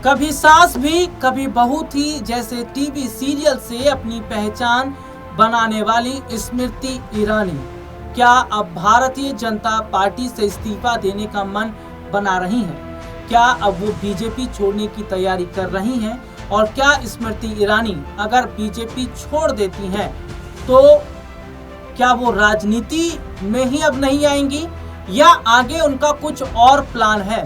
कभी सास भी कभी बहू थी जैसे टीवी सीरियल से अपनी पहचान बनाने वाली स्मृति ईरानी क्या अब भारतीय जनता पार्टी से इस्तीफा देने का मन बना रही हैं? क्या अब वो बीजेपी छोड़ने की तैयारी कर रही हैं? और क्या स्मृति ईरानी अगर बीजेपी छोड़ देती हैं तो क्या वो राजनीति में ही अब नहीं आएंगी या आगे उनका कुछ और प्लान है?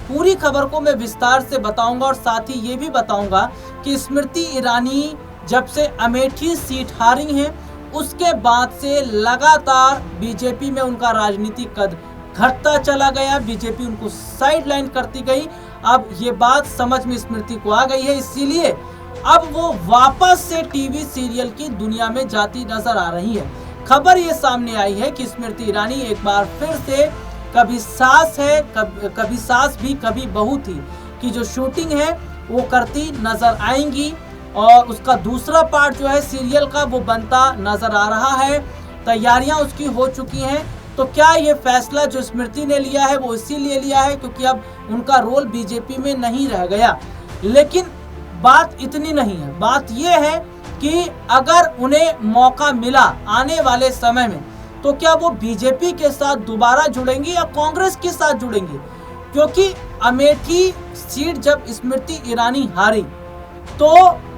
पूरी खबर को मैं विस्तार से बताऊंगा और साथ ही ये भी बताऊंगा कि स्मृति ईरानी जब से अमेठी सीट हारी हैं उसके बाद से लगातार बीजेपी में उनका राजनीतिक कद घटता चला गया, बीजेपी उनको साइडलाइन करती गई। अब ये बात समझ में स्मृति को आ गई है, इसीलिए अब वो वापस से टीवी सीरियल की दुनिया में जाती नजर आ रही है। खबर ये सामने आई है कि स्मृति ईरानी एक बार फिर से कभी सास है कभी सास भी कभी बहू थी कि जो शूटिंग है वो करती नजर आएंगी और उसका दूसरा पार्ट जो है सीरियल का वो बनता नजर आ रहा है। तैयारियां उसकी हो चुकी हैं। तो क्या ये फैसला जो स्मृति ने लिया है वो इसीलिए लिया है क्योंकि अब उनका रोल बीजेपी में नहीं रह गया। लेकिन बात इतनी नहीं है, बात ये है कि अगर उन्हें मौका मिला आने वाले समय में तो क्या वो बीजेपी के साथ दोबारा जुड़ेंगी या कांग्रेस के साथ जुड़ेंगी? क्योंकि अमेठी सीट जब स्मृति ईरानी हारी तो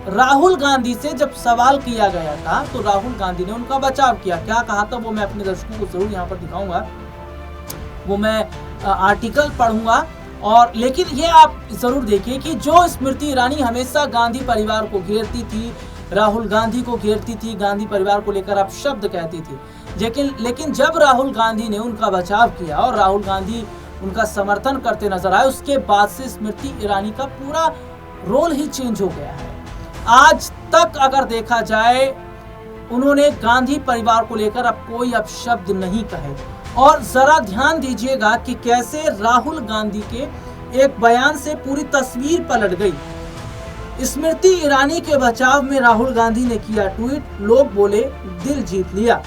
राहुल गांधी से जब सवाल किया गया था तो राहुल गांधी ने उनका बचाव किया। क्या कहा था वो मैं अपने दर्शकों को जरूर यहाँ पर दिखाऊंगा, वो मैं आर्टिकल पढ़ूंगा। और लेकिन ये आप जरूर देखिए कि जो स्मृति ईरानी हमेशा गांधी परिवार को घेरती थी, राहुल गांधी को घेरती थी, गांधी परिवार को लेकर आप शब्द कहती थी, लेकिन जब राहुल गांधी ने उनका बचाव किया और राहुल गांधी उनका समर्थन करते नजर आए उसके बाद से स्मृति ईरानी का पूरा रोल ही चेंज हो गया है। आज तक अगर देखा जाए उन्होंने गांधी परिवार को लेकर अब कोई अपशब्द नहीं कहे। और जरा ध्यान दीजिएगा कि कैसे राहुल गांधी के एक बयान से पूरी तस्वीर पलट गई। स्मृति ईरानी के बचाव में राहुल गांधी ने किया ट्वीट, लोग बोले दिल जीत लिया।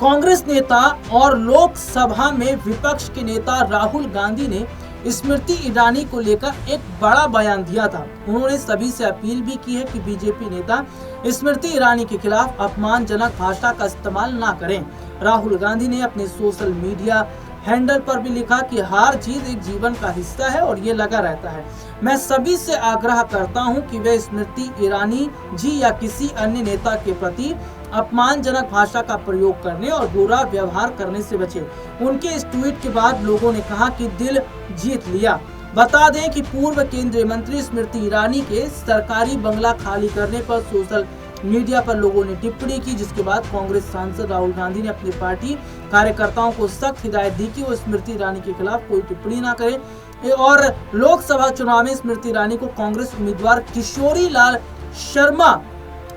कांग्रेस नेता और लोकसभा में विपक्ष के नेता राहुल गांधी ने स्मृति ईरानी को लेकर एक बड़ा बयान दिया था। उन्होंने सभी से अपील भी की है कि बीजेपी नेता स्मृति ईरानी के खिलाफ अपमानजनक भाषा का इस्तेमाल ना करें। राहुल गांधी ने अपने सोशल मीडिया हैंडल पर भी लिखा कि हार जीत एक जीवन का हिस्सा है और ये लगा रहता है। मैं सभी से आग्रह करता हूं कि वे स्मृति ईरानी जी या किसी अन्य नेता के प्रति अपमानजनक भाषा का प्रयोग करने और बुरा व्यवहार करने से बचें। उनके इस ट्वीट के बाद लोगों ने कहा कि दिल जीत लिया। बता दें कि पूर्व केंद्रीय मंत्री स्मृति ईरानी के सरकारी बंगला खाली करने पर सोशल मीडिया पर लोगों ने टिप्पणी की, जिसके बाद कांग्रेस सांसद राहुल गांधी ने अपनी पार्टी कार्यकर्ताओं को सख्त हिदायत दी कि वो स्मृति ईरानी के खिलाफ कोई टिप्पणी ना करें। और लोकसभा चुनाव में स्मृति ईरानी को कांग्रेस उम्मीदवार किशोरी लाल शर्मा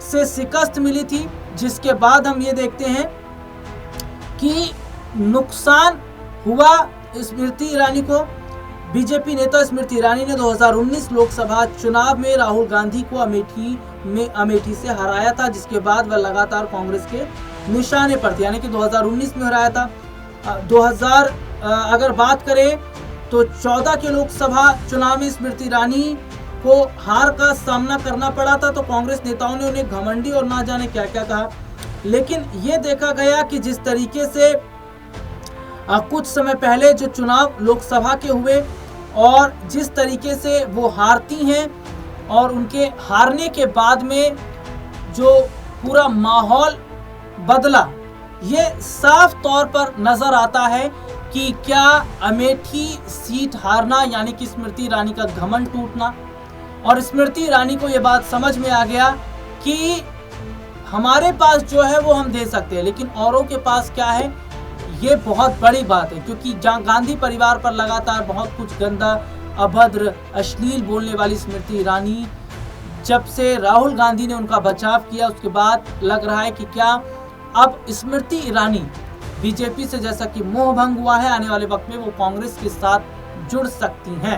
से शिकस्त मिली थी, जिसके बाद हम ये देखते हैं कि नुकसान हुआ स्मृति ईरानी को। बीजेपी नेता स्मृति ईरानी ने 2019 लोकसभा चुनाव में राहुल गांधी को अमेठी से हराया था, जिसके बाद वह लगातार कांग्रेस के निशाने पर थे, यानी कि 2019 में हराया था। अगर बात करें तो 14 के लोकसभा चुनाव में स्मृति ईरानी को हार का सामना करना पड़ा था, तो कांग्रेस नेताओं ने उन्हें घमंडी और ना जाने क्या क्या कहा। लेकिन ये देखा गया कि जिस तरीके से कुछ समय पहले जो चुनाव लोकसभा के हुए और जिस तरीके से वो हारती हैं और उनके हारने के बाद में जो पूरा माहौल बदला, ये साफ तौर पर नजर आता है कि क्या अमेठी सीट हारना यानी कि स्मृति ईरानी का घमंड टूटना, और स्मृति ईरानी को ये बात समझ में आ गया कि हमारे पास जो है वो हम दे सकते हैं लेकिन औरों के पास क्या है, ये बहुत बड़ी बात है। क्योंकि गांधी परिवार पर लगातार बहुत कुछ गंदा, अभद्र, अश्लील बोलने वाली स्मृति ईरानी जब से राहुल गांधी ने उनका बचाव किया उसके बाद लग रहा है कि क्या अब स्मृति ईरानी बीजेपी से जैसा कि मोह भंग हुआ है, आने वाले वक्त में वो कांग्रेस के साथ जुड़ सकती हैं।